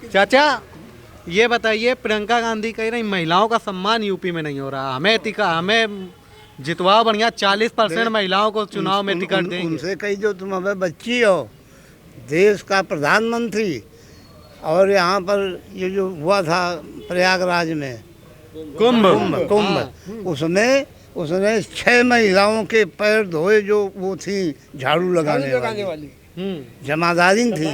चाचा ये बताइए, प्रियंका गांधी कह रही महिलाओं का सम्मान यूपी में नहीं हो रहा, हमें जितवाओ बढ़िया, 40% महिलाओं को चुनाव में टिकट देंगे। उनसे कही जो तुम अबे बच्ची हो, देश का प्रधानमंत्री, और यहाँ पर ये जो हुआ था प्रयागराज में कुंभ, उसमें उसने 6 महिलाओं के पैर धोए, जो वो थी झाड़ू लगाने वाली जमादारीन थी,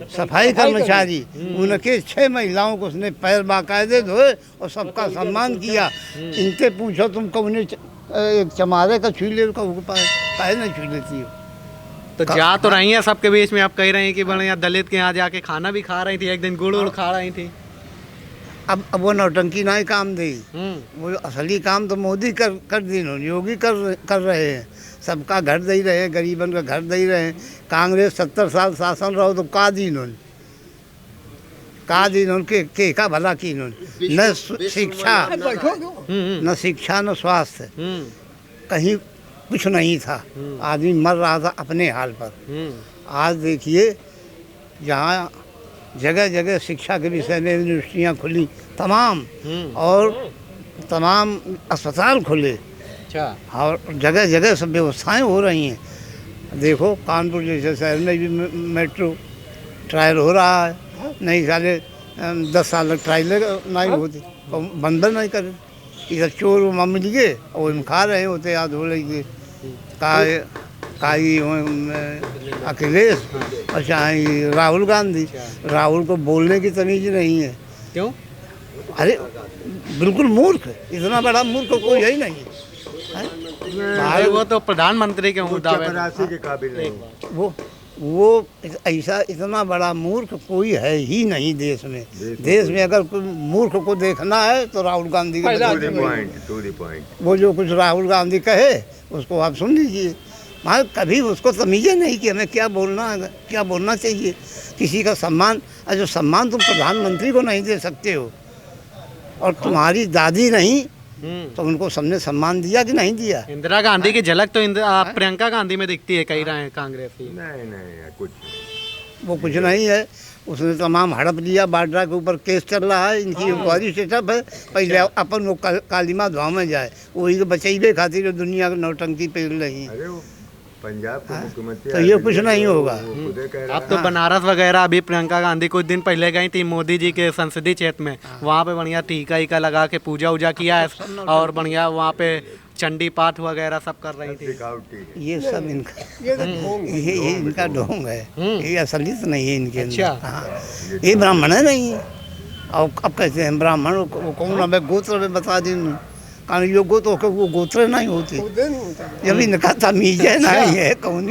सफाई कर्मचारी, उनके 6 महिलाओं को उसने पैर बाकायदे धोए और सबका सम्मान किया। इनसे पूछो तुम कौन एक चमारे का छू ले, पैर नहीं छू लेती हो। तो जा तो रही हैं सबके बीच में, आप कह रहे हैं कि बढ़िया दलित के यहाँ जाके खाना भी खा रही थी, एक दिन गुड़ उड़ खा रही थी। अब वो नौटंकी ना ही काम दी, वो असली काम तो मोदी कर दी, योगी कर रहे हैं। सबका घर दे रहे हैं, गरीबन का घर दे रहे हैं। कांग्रेस 70 साल शासन रहो तो का दी इन्होंने, का भला की इन्होंने। न शिक्षा न स्वास्थ्य, कहीं कुछ नहीं था। आदमी मर रहा था अपने हाल पर। आज देखिए, जहाँ जगह जगह शिक्षा के विषय में यूनिवर्सिटियाँ खुली तमाम, और तमाम अस्पताल खुले, और जगह जगह सब व्यवस्थाएं हो रही हैं। देखो कानपुर जैसे शहर में भी मेट्रो ट्रायल हो रहा है, नहीं साले 10 साल तक ट्रायल नहीं होती, बंद नहीं करे। इधर चोर मिल गए और हम खा रहे होते, याद हो रही अखिलेश और चाहे राहुल गांधी। राहुल को बोलने की तमीज नहीं है। क्यों? अरे बिल्कुल मूर्ख, इतना बड़ा मूर्ख कोई है ही नहीं। भाई वो तो प्रधानमंत्री के के काबिल नहीं। वो ऐसा इतना बड़ा मूर्ख कोई है ही नहीं देश में। देश में अगर कोई मूर्ख को देखना है तो राहुल गांधी के वो जो कुछ राहुल गांधी कहे उसको आप सुन लीजिए। वहाँ कभी उसको तमीज़ नहीं कि हमें क्या बोलना चाहिए। किसी का सम्मान, जो सम्मान तुम प्रधानमंत्री को नहीं दे सकते हो, और तुम्हारी दादी नहीं तो उनको सबने सम्मान दिया कि नहीं दिया? इंदिरा गांधी की झलक तो प्रियंका गांधी में दिखती है, कह रहे हैं कांग्रेस की। नहीं कुछ वो कुछ नहीं है। उसने तमाम हड़प लिया। बाड्रा के ऊपर केस चल रहा है, इनकी इंक्वायरी सेटअप है। पहले अपन वो कालीमा धुआं में जाए, वही तो बचैबे खातिर दुनिया को नौटंकी पेल रही है। पंजाब के मुख्यमंत्री, तो ये कुछ नहीं होगा। अब तो बनारस वगैरह अभी प्रियंका गांधी कुछ दिन पहले गई थी मोदी जी के संसदीय क्षेत्र में, वहाँ पे बढ़िया टीका लगा के पूजा उजा किया है, और बढ़िया वहाँ पे चंडी पाठ वगैरह सब कर रही थी। ये सब इनका ये इनका ढोंग है, ये असलियत नहीं है इनके अंदर। हाँ, ये ब्राह्मण है नहीं। और अब कहते हैं ब्राह्मण, वो कौन हमें गोत्र में बता दिन, कारण योग्य तो वो गोत्र नहीं होते। जब इनका तमीज है नहीं है कौन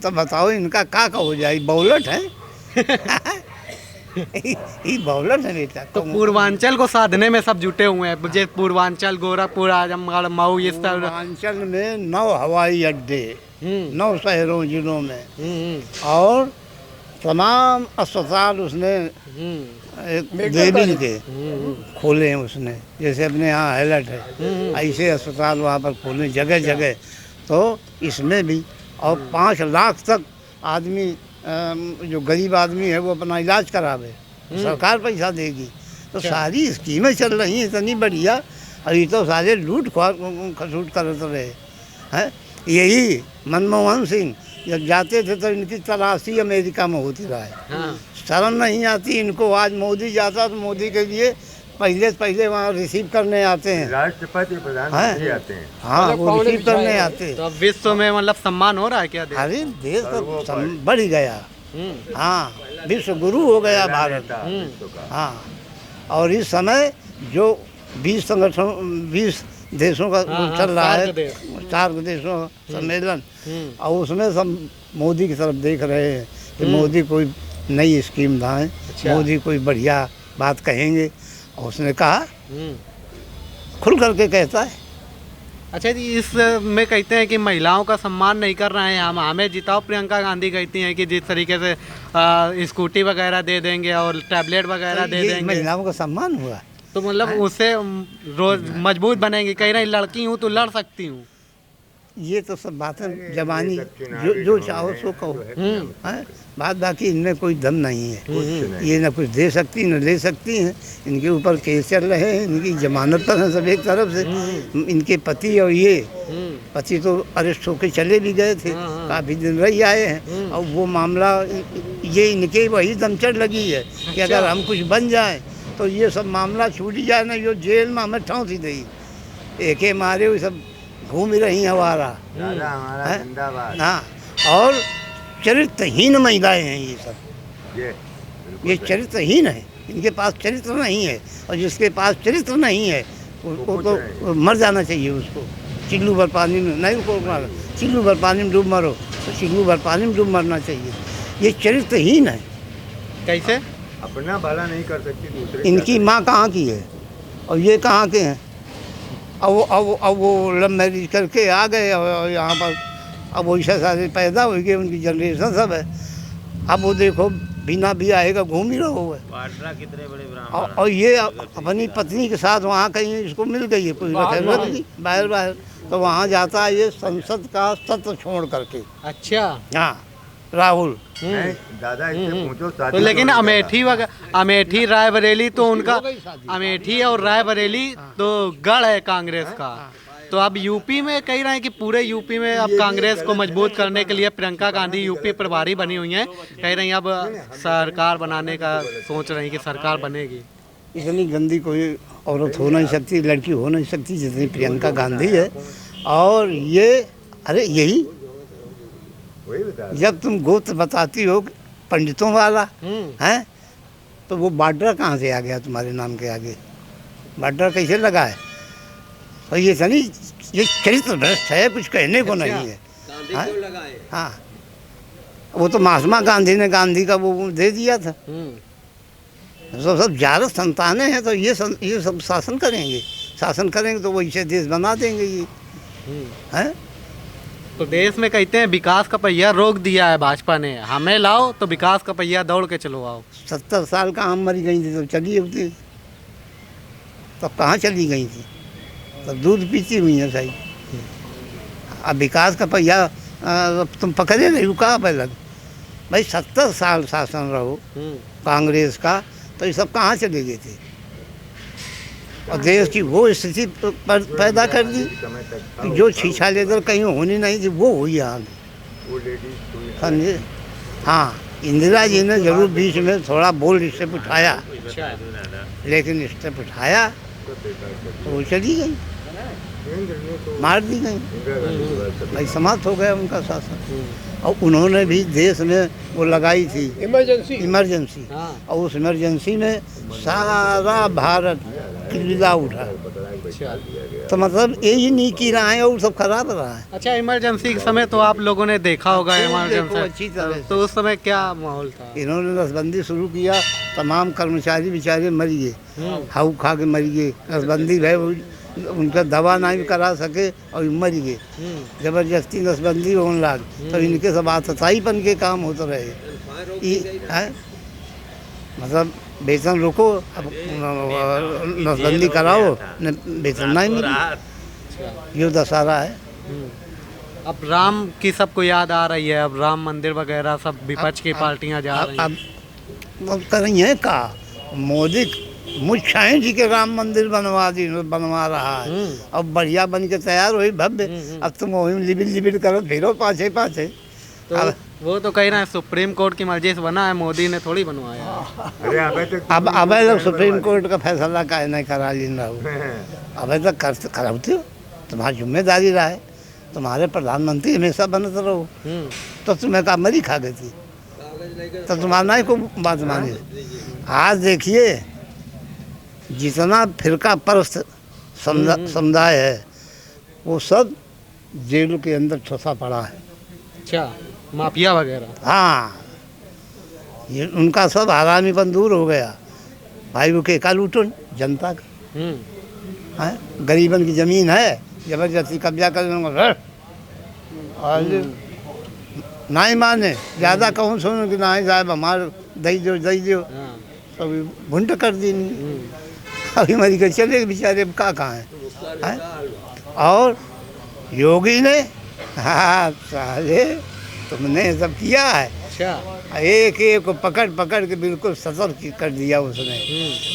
तो बताओ इनका का हो जाए? बौलट है ये बौलट है बेटा। तो पूर्वांचल को साधने में सब जुटे हुए हैं, जैसे पूर्वांचल, गोरखपुर, आजमगढ़, मऊ, ये सब। पूर्वांचल में 9 हवाई अड्डे 9 शहरों जिलों में, और तमाम अस्पताल उसने देवी के खोले हैं उसने। जैसे अपने यहाँ हाईलाइट है, ऐसे अस्पताल वहाँ पर खोले जगह जगह। तो इसमें भी, और 5 लाख तक आदमी, जो गरीब आदमी है वो अपना इलाज करावे, सरकार पैसा देगी। तो सारी स्कीमें चल रही हैं इतनी बढ़िया, और ये तो सारे लूट खसूट करते रहे हैं। यही मनमोहन सिंह जब जाते थे तो इनकी तलाशी अमेरिका में होती रहा है। शर्म नहीं आती इनको। आज मोदी जाता तो मोदी के लिए पहले वहाँ रिसीव करने आते हैं, राष्ट्रपति प्रधानमंत्री आते हैं। हाँ, वो रिसीव करने आते हैं। तो अब विश्व में मतलब सम्मान हो रहा है क्या? अरे देश तो बढ़ गया। हाँ, विश्व गुरु हो गया भारत। हाँ, और इस समय जो 20 देशों का चल रहा है, 4 देशों का सम्मेलन, और उसमें सब मोदी की तरफ देख रहे हैं कि मोदी कोई नई स्कीम लाएं। मोदी कोई बढ़िया बात कहेंगे, और उसने कहा, खुल करके कहता है। अच्छा जी, इस में कहते हैं कि महिलाओं का सम्मान नहीं कर रहे हैं, हमें जिताओ। प्रियंका गांधी कहती हैं कि जिस तरीके से स्कूटी वगैरह दे देंगे और टैबलेट वगैरह दे देंगे, महिलाओं का सम्मान हुआ। तो मतलब उससे रोज मजबूत बनेंगी। कह रही लड़की हूँ तो लड़ सकती हूँ। ये तो सब बातें जवानी, जो चाहो सो कहो, हैं? बात बाकी इनमें कोई दम नहीं है। ये ना कुछ दे सकती न ले सकती हैं। इनके ऊपर केस चल रहे हैं, इनकी जमानत पर है सब एक तरफ से। इनके पति और ये पति तो अरेस्ट होकर चले भी गए थे, काफ़ी दिन रह आए हैं। और वो मामला ये इनके वही दमचड़ लगी है कि अगर हम कुछ बन जाए तो ये सब मामला छूट जाए ना, ये जेल में हमें ठौंसी दी। एक मारे हुए सब घूम रही हमारा, हाँ। और चरित्रहीन महिलाएं हैं ये सब, ये चरित्रहीन है। इनके पास चरित्र नहीं है, और जिसके पास चरित्र नहीं है वो तो मर जाना चाहिए उसको। चिल्लू भर पानी में नहीं को मारो, चिल्लू भर पानी में डूब मरो तो चिल्लू भर पानी में डूब मरना चाहिए। ये चरित्रहीन है। कैसे? अपना भला नहीं कर सकती दूसरे। इनकी माँ कहाँ की है और ये कहाँ के हैं? अब वो लव मैरिज करके आ गए और यहाँ पर अब वो ऐसा सारे पैदा हो गए, उनकी जनरेशन सब है। अब वो देखो बिना भी आएगा घूम ही रहो है। कितने बड़े और ये अपनी पत्नी के साथ वहाँ कहीं इसको मिल गई है, कोई बाहर तो वहाँ जाता है ये संसद का सत्र छोड़ करके। अच्छा, हाँ राहुल। दादा इससे पूछो तो लेकिन अमेठी रायबरेली तो उनका, अमेठी और रायबरेली तो गढ़ है कांग्रेस का। तो अब यूपी में कह रहे हैं कि पूरे यूपी में अब कांग्रेस को मजबूत करने के लिए प्रियंका गांधी यूपी प्रभारी बनी हुई हैं। कह रही हैं अब सरकार बनाने का सोच रही हैं कि सरकार बनेगी। इतनी गंदी कोई औरत हो नहीं सकती, लड़की हो नहीं सकती जितनी प्रियंका गांधी है। और ये अरे यही जब तुम गोत्र बताती हो पंडितों वाला है, तो वो बॉर्डर कहाँ से आ गया तुम्हारे नाम के आगे? बॉर्डर कैसे लगा है? और ये नहीं, ये चरित्र भ्रष्ट है, कुछ कहने को नहीं है। हाँ, वो तो महात्मा गांधी ने गांधी का वो दे दिया था। सब 11 संतानें हैं, तो ये सब शासन करेंगे तो वो इसे देश बना देंगे ये, हैं? तो देश में कहते हैं विकास का पहिया रोक दिया है भाजपा ने, हमें लाओ तो विकास का पहिया दौड़ के चलो आओ। 70 साल का आम मरी गई थी तो चली होती, तब कहाँ चली गई थी? तब दूध पीती हुई है सही। अब विकास का पहिया तुम पकड़े नहीं, रुका पहले भाई। 70 साल शासन रहो कांग्रेस का, तो ये सब कहाँ चले गए थे? और देश की वो स्थिति पैदा कर दी कि जो छीछा लेकर कहीं होनी नहीं थी वो हुई यहाँ समझे। हाँ, इंदिरा जी ने जरूर बीच में थोड़ा बोल्ड स्टेप उठाया, लेकिन स्टेप उठाया तो वो चली गई, मार दी गई भाई, समाप्त हो गया उनका शासन। और उन्होंने भी देश में वो लगाई थी इमरजेंसी। और उस इमरजेंसी में सारा भारत किलबिला उठा। तो मतलब यही नहीं की रहा है और सब खराब रहा है। अच्छा, इमरजेंसी के समय तो आप लोगों ने देखा होगा इमरजेंसी अच्छी तरह तो उस समय क्या माहौल था? इन्होंने नसबंदी शुरू किया, तमाम कर्मचारी बेचारे मर गए, हाउ खा के मर गए। नसबंदी भाई उनका दवा नहीं करा सके और मर गए। जबरदस्ती नसबंदी होने लग तो इनके सब आतताईपन के काम होते रहे। मतलब वेतन रुको, अब नसबंदी कराओ, वेतन नहीं मिले, ये दशहरा है। अब राम की सबको याद आ रही है, अब राम मंदिर वगैरह सब विपक्ष की पार्टियां जा रही हैं। अब कर रही हैं का मोदी मुझाई जी के राम मंदिर बनवा रहा है। अब बढ़िया बन के तैयार हुई भव्य। अब तुम वही लिबिल करो, फिरो पाछे तो वो तो कह रहे हैं सुप्रीम कोर्ट की मर्जी से बना है, मोदी ने थोड़ी बनवाया। अब लोग सुप्रीम कोर्ट का फैसला का नहीं करा लेना हो। अब तक कराते हो, तुम्हारी जिम्मेदारी रहा है, तुम्हारे प्रधानमंत्री हमेशा बनते रहो। तो तुम्हें का मरी खा गई थी तो तुम्हारा नहीं को बात मानी। आज देखिए जितना फिरका परस्त समुदाय है वो सब जेल के अंदर ठसा पड़ा है। अच्छा, माफिया वगैरह। हाँ, ये उनका सब हरामीपन दूर हो गया भाई। वो केका लूटो जनता का है, गरीबन की ज़मीन है, जबरदस्ती कब्जा कर लूँगा और नहीं माने, ज़्यादा कहूँ सुनो कि नहीं साहब हमारे दई दो तो भुंट कर दी। अभी मरी के चले बेचारे, कहाँ है? और योगी ने हाँ साले, तुमने ये सब किया है। अच्छा। एक एक को पकड़ पकड़ के बिल्कुल सतर्क कर दिया उसने,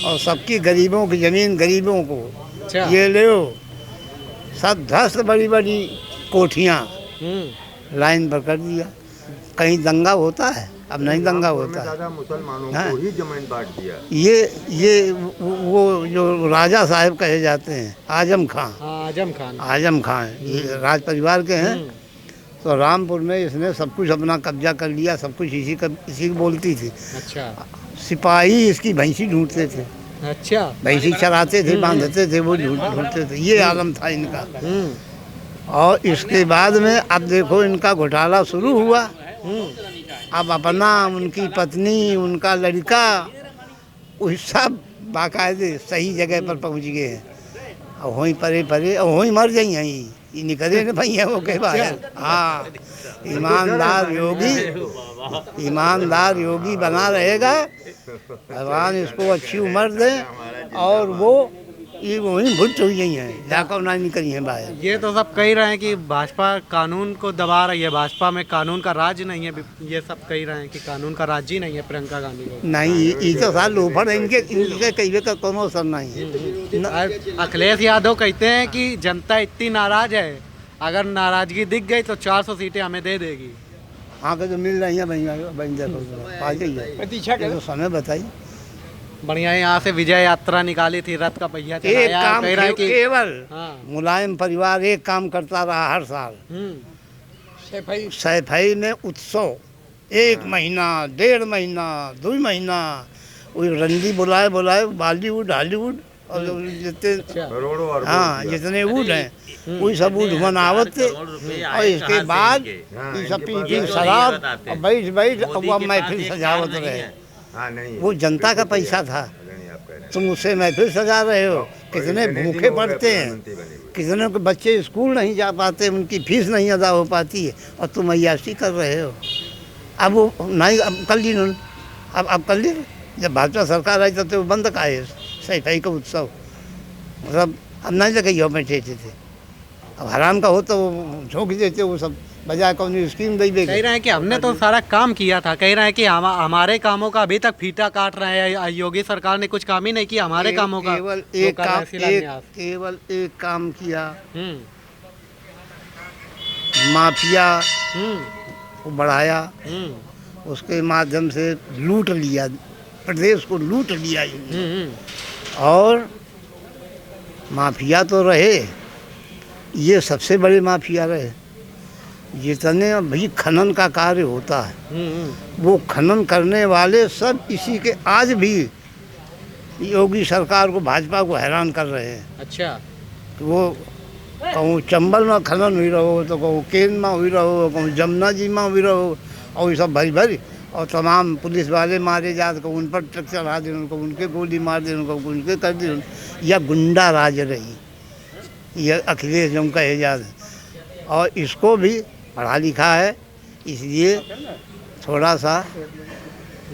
और सबकी गरीबों की ज़मीन गरीबों को अच्छा। ये ले सब ध्वस्त, बड़ी बड़ी कोठियाँ लाइन पर कर दिया। कहीं दंगा होता है, अब नहीं दंगा होता है। दादा मुसलमानों हाँ। को ही जमीन बांट दिया। ये वो जो राजा साहब कहे जाते हैं, आजम खां, आजम खान। आजम खां ये राज परिवार के हैं। तो रामपुर में इसने सब कुछ अपना कब्जा कर लिया, सब कुछ इसी की बोलती थी। अच्छा। सिपाही इसकी भैंसी ढूंढते थे, अच्छा। भैंसी चराते थे, बांधते थे, वो ढूंढते थे। ये आलम था इनका। और इसके बाद में अब देखो इनका घोटाला शुरू हुआ। अब अपना, उनकी पत्नी, उनका लड़का, वो सब बाकायदे सही जगह पर पहुंच गए हैं। और वहीं परे परे और वहीं मर जाई हैं ये निकले न भैया वो के बाहर। हाँ, ईमानदार योगी बना रहेगा, भगवान इसको अच्छी उम्र दे। और वो ये वहीं भुट हुई हैं, जाकर ना निकली हैं बाहर। ये तो सब कह रहे हैं कि भाजपा कानून को दबा रही है, भाजपा में कानून का राज नहीं है। ये सब कह रहे हैं कि कानून का राज ही नहीं है प्रियंका गांधी को। नहीं, ये तो साल लोफर है इनके कहिए का कोनो असर नहीं है। अखिलेश यादव कहते हैं कि जनता इतनी नाराज है, अगर नाराजगी दिख गई तो 400 सीटें हमें दे देगी। हाँ के तो मिल रही हैं भैया, बन देखो आ जाइए, तो समय बताइए। बढ़िया। यहाँ से विजय यात्रा निकाली थी, रथ का पहिया एक चलाया, काम कह रहा है कि केवल हाँ। मुलायम परिवार एक काम करता रहा हर साल, सैफई में उत्सव 1 महीना, 1.5 महीना, 2 महीना, वो रंडी बुलाए बॉलीवुड, हॉलीवुड और जितने करोड़ों हाँ जितने वुड हैं वही सब वुड मनावत थे। और इसके बाद ये सब पी शराब और बैठ अब वह महफिल सजावत रहे। हाँ नहीं, वो जनता का पैसा था, तुम उससे महफिल सजा रहे हो। कितने भूखे पड़ते हैं, कितने के बच्चे स्कूल नहीं जा पाते, उनकी फीस नहीं अदा हो पाती है, और तुम अय्याशी कर रहे हो। अब वो नहीं, अब कर ली इन्होंने, अब कर ली। जब भाजपा सरकार आई तब तो वो बंद का है सैफई का उत्सव, मतलब अब नहीं लगे हो बैठे थे। अब हराम का हो तो झोंक देते वो सब, बजाय कौन स्कीम दे कह रहे हैं कि हमने तो सारा काम किया था। कह रहे हैं कि हमारे कामों का अभी तक फीता काट रहे हैं, योगी सरकार ने कुछ काम ही नहीं किया हमारे कामों का। केवल एक काम किया, माफिया को बढ़ाया, उसके माध्यम से लूट लिया, प्रदेश को लूट लिया। और माफिया तो रहे, ये सबसे बड़े माफिया रहे। जितने भी खनन का कार्य होता है वो खनन करने वाले सब इसी के आज भी योगी सरकार को, भाजपा को हैरान कर रहे हैं। अच्छा। वो कहूँ चंबल में खनन हुई रहो, तो कहूँ केन में हुई रहो, कहूँ जमुना जी में हुई रहो, और ये सब भरी भरी, और तमाम पुलिस वाले मारे जाते, को उन पर ट्रक चढ़ा दे, उनको उनके गोली मार दे, उनको उनके कर दे। यह गुंडा राज रही, यह अखिलेश जो कहे जाते। और इसको भी पढ़ा लिखा है, इसलिए थोड़ा सा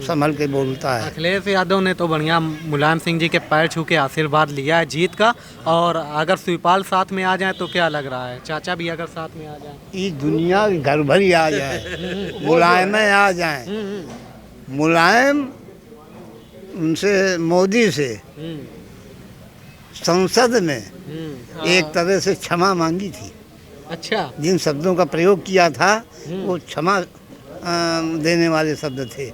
संभल के बोलता है। अखिलेश यादव ने तो बढ़िया मुलायम सिंह जी के पैर छू के आशीर्वाद लिया है जीत का। और अगर शिवपाल साथ में आ जाए तो क्या लग रहा है, चाचा भी अगर साथ में आ जाए? ये दुनिया घर भर ही आ जाए, मुलायम आ जाए, मुलायम उनसे, मोदी से संसद में एक तरह से क्षमा मांगी थी। अच्छा। जिन शब्दों का प्रयोग किया था वो क्षमा देने वाले शब्द थे,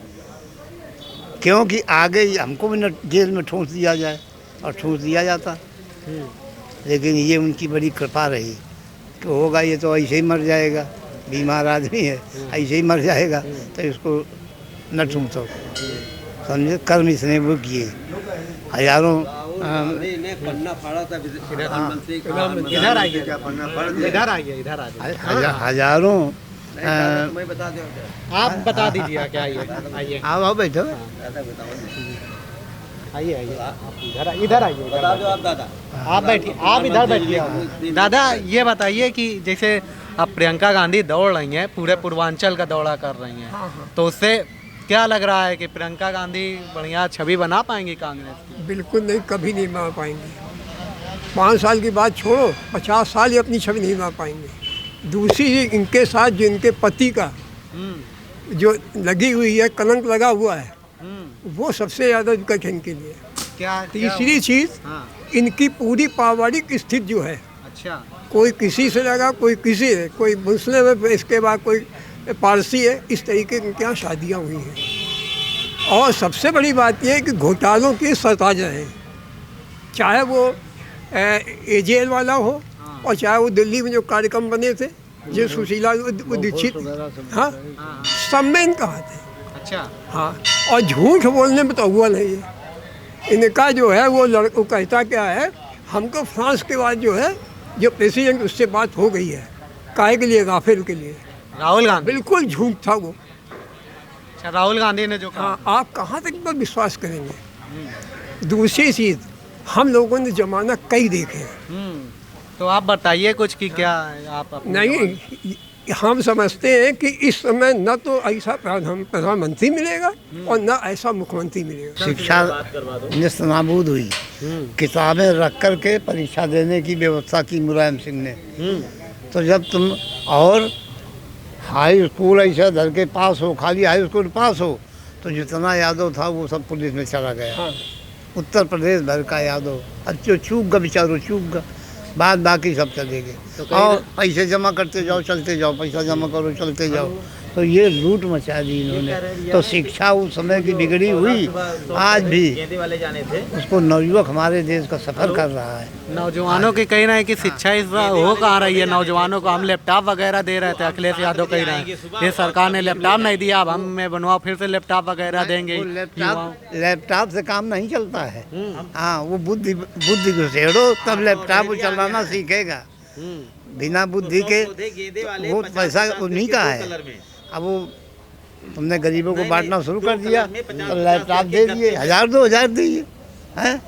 क्योंकि आगे हमको भी न जेल में ठूंस दिया जाए, और ठूंस दिया जाता। लेकिन ये उनकी बड़ी कृपा रही कि होगा, ये तो ऐसे ही मर जाएगा, बीमार आदमी है, ऐसे ही मर जाएगा, तो इसको न ठूंसो। समझे, कर्म इसने वो किए। हजारों पन्ना फाड़ा था इधर आइए, इधर आइए, इधर आइए। हजारों मैं बता दो, आप बता दीजिए क्या। आइए, आओ बैठो, आइए इधर आइए, आप बैठिए, आप इधर बैठिए। दादा ये बताइए कि जैसे अब प्रियंका गांधी दौड़ रही हैं, पूरे पूर्वांचल का दौरा कर रही हैं, तो उससे क्या लग रहा है कि प्रियंका गांधी बढ़िया छवि बना पाएंगी कांग्रेस की? बिल्कुल नहीं, कभी नहीं बना पाएंगे। 5 साल की बात छोड़ो, 50 साल ही अपनी छवि नहीं बना पाएंगे। दूसरी चीज़, इनके साथ जो इनके पति का जो लगी हुई है, कलंक लगा हुआ है, वो सबसे ज़्यादा दिक्कत है इनके लिए। क्या तीसरी चीज़, हाँ, इनकी पूरी पारिवारिक स्थिति जो है, अच्छा, कोई किसी से लगा, कोई किसी है, कोई मुस्लिम है, इसके बाद कोई पारसी है, इस तरीके की इनके यहाँ शादियाँ हुई हैं। और सबसे बड़ी बात यह है कि घोटालों की सरताजा है, चाहे वो एजेएल वाला हो और चाहे वो दिल्ली में जो कार्यक्रम बने थे, जो सुशीला दीक्षित, हाँ, सब में इनका हाथ है। अच्छा, हाँ, और झूठ बोलने में तो अव्वल है ये। इनका जो है वो लड़का कहता क्या है, हमको फ्रांस के बाद जो है जो प्रेसिडेंट उससे बात हो गई है, काहे के लिए, राफेल के लिए। राहुल गांधी, बिल्कुल झूठ था वो। अच्छा, राहुल गांधी ने जो कहा। हाँ, आप कहाँ तक पर विश्वास करेंगे। दूसरी चीज़, हम लोगों ने जमाना कई देखे हैं। तो आप बताइए कुछ कि क्या आप अपने नहीं, हम समझते हैं कि इस समय न तो ऐसा प्रधानमंत्री मिलेगा और न ऐसा मुख्यमंत्री मिलेगा। शिक्षा निस्तनाबूद हुई, किताबें रख कर के परीक्षा देने की व्यवस्था की मुलायम सिंह ने। तो जब तुम और हाई स्कूल ऐसा धर के पास हो, खाली हाई स्कूल पास हो, तो जितना यादव था वो सब पुलिस में चला गया। हाँ। उत्तर प्रदेश भर का यादव अच्छो चूक गा, बेचारो चूक गा, बाद बाकी सब चले गए। और पैसे जमा करते जाओ, चलते जाओ, पैसा जमा करो, चलते जाओ। तो ये लूट मचा दी इन्होंने। तो शिक्षा उस समय की बिगड़ी हुई, आज भी उसको नवयुवक हमारे देश का सफर कर रहा है। नौजवानों की कही रहे हैं कि शिक्षा इस बार हो कहाँ रही है। नौजवानों को हम लैपटॉप वगैरह दे रहे थे, अखिलेश यादव कह रहे हैं ये सरकार ने लैपटॉप नहीं दिया, अब हम में बनवाओ, फिर से लैपटॉप वगैरह देंगे। लैपटॉप से काम नहीं चलता है। हाँ, वो बुद्धि घुसेड़ो तब लैपटॉप चलाना सीखेगा। बिना बुद्धि के वो पैसा उन्हीं का है। अब वो तुमने गरीबों को बांटना शुरू कर दिया, तो लैपटॉप दे दिए, 1000 2000 दिए हैं।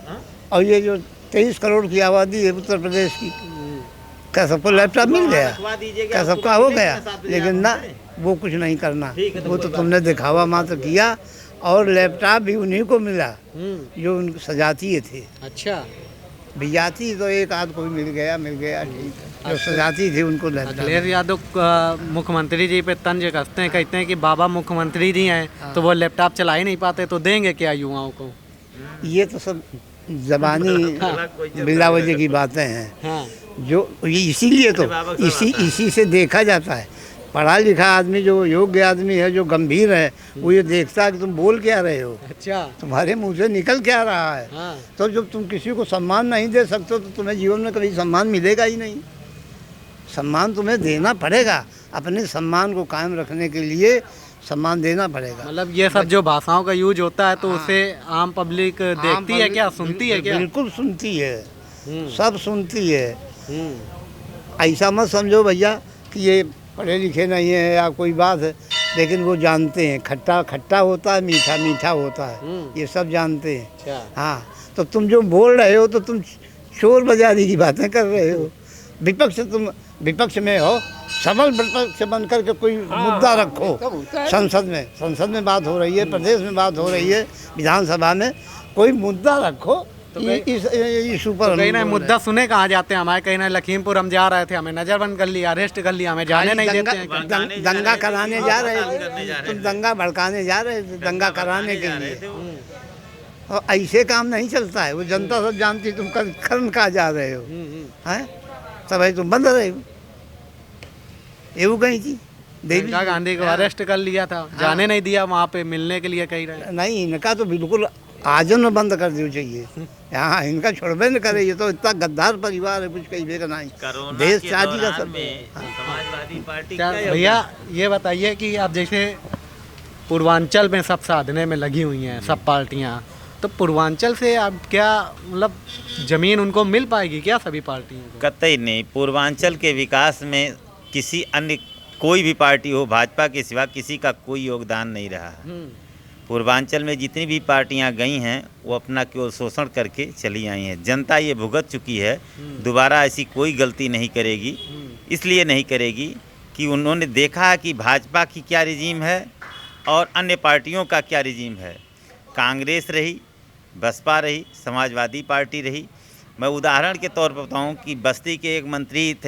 और ये जो 23 करोड़ की आबादी है उत्तर प्रदेश की, क्या सबको लैपटॉप मिल गया? क्या सबका हो गया? लेकिन ना, वो कुछ नहीं करना, वो तो तुमने दिखावा मात्र किया। और लैपटॉप भी उन्हीं को मिला जो उनको सजातीय थे। अच्छा, बिजाती तो एक आध कोई मिल गया ठीक है, जो सजाती थी उनको लैपटॉप। अखिलेश यादव मुख्यमंत्री जी पे तंज कसते हैं, कहते हैं कि बाबा मुख्यमंत्री जी हैं तो वो लैपटॉप चला ही नहीं पाते, तो देंगे क्या युवाओं को? ये तो सब जबानी बिला वजह की बातें हैं। हाँ, जो ये इसीलिए तो इसी से देखा जाता है। पढ़ा लिखा आदमी, जो योग्य आदमी है, जो गंभीर है, वो ये देखता है कि तुम बोल क्या रहे हो, अच्छा, तुम्हारे मुंह से निकल क्या रहा है। हाँ, तो जब तुम किसी को सम्मान नहीं दे सकते हो, तो तुम्हें जीवन में कभी सम्मान मिलेगा ही नहीं। सम्मान तुम्हें देना पड़ेगा, अपने सम्मान को कायम रखने के लिए सम्मान देना पड़ेगा। मतलब ये सब जो भाषाओं का यूज होता है तो उसे आम पब्लिक देखती है क्या, सुनती है क्या? बिल्कुल सुनती है, सब सुनती है। ऐसा मत समझो भैया कि ये पढ़े लिखे नहीं है या कोई बात है, लेकिन वो जानते हैं खट्टा खट्टा होता है, मीठा मीठा होता है, ये सब जानते हैं। अच्छा, हाँ, तो तुम जो बोल रहे हो तो तुम शोर बाजारी की बातें कर रहे हो। तुम विपक्ष में हो, सबल विपक्ष बन करके कोई मुद्दा रखो। संसद में बात हो रही है, प्रदेश में बात हो रही है, विधानसभा में कोई मुद्दा रखो। इस इशू पर कहीं ना मुद्दा सुने कहाँ जाते हैं हमारे, कहीं ना लखीमपुर हम जा रहे थे, हमें नजरबंद कर लिया, अरेस्ट कर लिया, हमें जाने नहीं देते हैं। दंगा कराने जा रहे थे, तुम दंगा भड़काने जा रहे थे, दंगा कराने के लिए। और ऐसे काम नहीं चलता है, वो जनता सब जानती, तुम कर्म कहाँ जा रहे हो हैं, सब है तुम बंद रहे हो। एवं कहीं थी प्रियंका गांधी को अरेस्ट कर लिया था, जाने नहीं दिया वहाँ पे मिलने के लिए कह रहे। नहीं, इनका तो बिल्कुल आजन बंद कर दियो चाहिए। यहाँ इनका छोड़बे न करे, ये तो इतना गद्दार परिवार है, कुछ कहीं का नहीं। देश चाची का सब। समाजवादी पार्टी भैया ये बताइए कि आप जैसे पूर्वांचल में सब साधने में लगी हुई हैं सब पार्टियाँ, तो पूर्वांचल से आप क्या मतलब जमीन उनको मिल पाएगी क्या सभी पार्टियों को? कतई नहीं। पूर्वांचल के विकास में किसी अन्य कोई भी पार्टी हो, भाजपा के सिवा किसी का कोई योगदान नहीं रहा है। पूर्वांचल में जितनी भी पार्टियां गई हैं वो अपना केवल शोषण करके चली आई हैं। जनता ये भुगत चुकी है, दोबारा ऐसी कोई गलती नहीं करेगी। इसलिए नहीं करेगी कि उन्होंने देखा है कि भाजपा की क्या रिजीम है और अन्य पार्टियों का क्या रिजीम है। कांग्रेस रही, बसपा रही, समाजवादी पार्टी रही। मैं उदाहरण के तौर पर बताऊं कि बस्ती के एक मंत्री थे